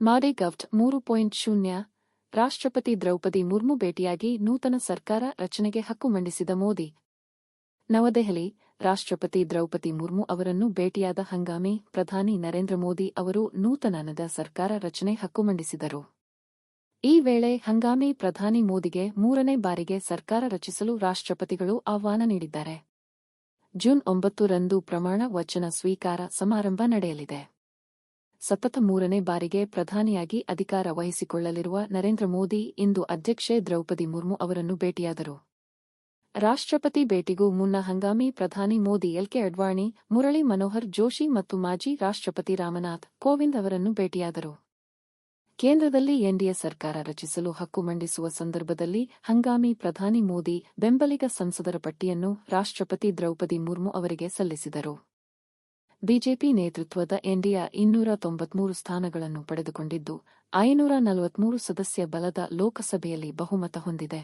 ಮಾಡೆ ಗವ್ಟ್ 3.0 ರಾಷ್ಟ್ರಪತಿ ದ್ರೌಪದಿ ಮುರ್ಮು ಭೇಟಿಯಾಗಿ ನೂತನ ಸರ್ಕಾರ ರಚನೆಗೆ ಹಕ್ಕು ಮಂಡಿಸಿದ ಮೋದಿ. ನವದೆಹಲಿ, ರಾಷ್ಟ್ರಪತಿ ದ್ರೌಪದಿ ಮುರ್ಮು ಅವರನ್ನು ಭೇಟಿಯಾದ ಹಂಗಾಮಿ ಪ್ರಧಾನಿ ನರೇಂದ್ರ ಮೋದಿ ಅವರು ನೂತನದ ಸರ್ಕಾರ ರಚನೆ ಹಕ್ಕು ಮಂಡಿಸಿದರು. ಈ ವೇಳೆ ಹಂಗಾಮಿ ಪ್ರಧಾನಿ ಮೋದಿಗೆ 3ನೇ ಬಾರಿಗೆ ಸರ್ಕಾರ ರಚಿಸಲು ರಾಷ್ಟ್ರಪತಿಗಳು ಆಹ್ವಾನ ನೀಡಿದ್ದಾರೆ. ಜೂನ್ 9ರಂದು ಪ್ರಮಾಣ ವಚನ ಸ್ವೀಕಾರ ಸಮಾರಂಭ ನಡೆಯಲಿದೆ. ಸತತ 3ನೇ ಬಾರಿಗೆ ಪ್ರಧಾನಿಯಾಗಿ ಅಧಿಕಾರ ವಹಿಸಿಕೊಳ್ಳಲಿರುವ ನರೇಂದ್ರ ಮೋದಿ ಇಂದು ಅಧ್ಯಕ್ಷೆ ದ್ರೌಪದಿ ಮುರ್ಮು ಅವರನ್ನು ಭೇಟಿಯಾದರು. ರಾಷ್ಟ್ರಪತಿ ಭೇಟಿಗೂ ಮುನ್ನ ಹಂಗಾಮಿ ಪ್ರಧಾನಿ ಮೋದಿ ಎಲ್ಕೆ ಅಡ್ವಾಣಿ, ಮುರಳಿ ಮನೋಹರ್ ಜೋಶಿ ಮತ್ತು ಮಾಜಿ ರಾಷ್ಟ್ರಪತಿ ರಾಮನಾಥ್ ಕೋವಿಂದ್ ಅವರನ್ನು ಭೇಟಿಯಾದರು. ಕೇಂದ್ರದಲ್ಲಿ ಎನ್ಡಿಎ ಸರ್ಕಾರ ರಚಿಸಲು ಹಕ್ಕು ಮಂಡಿಸುವ ಸಂದರ್ಭದಲ್ಲಿ ಹಂಗಾಮಿ ಪ್ರಧಾನಿ ಮೋದಿ ಬೆಂಬಲಿಗ ಸಂಸದರ ಪಟ್ಟಿಯನ್ನು ರಾಷ್ಟ್ರಪತಿ ದ್ರೌಪದಿ ಮುರ್ಮು ಅವರಿಗೆ ಸಲ್ಲಿಸಿದರು. ಬಿಜೆಪಿ ನೇತೃತ್ವದ ಎನ್ಡಿಎ 293 ಸ್ಥಾನಗಳನ್ನು ಪಡೆದುಕೊಂಡಿದ್ದು 543 ಸದಸ್ಯ ಬಲದ ಲೋಕಸಭೆಯಲ್ಲಿ ಬಹುಮತ ಹೊಂದಿದೆ.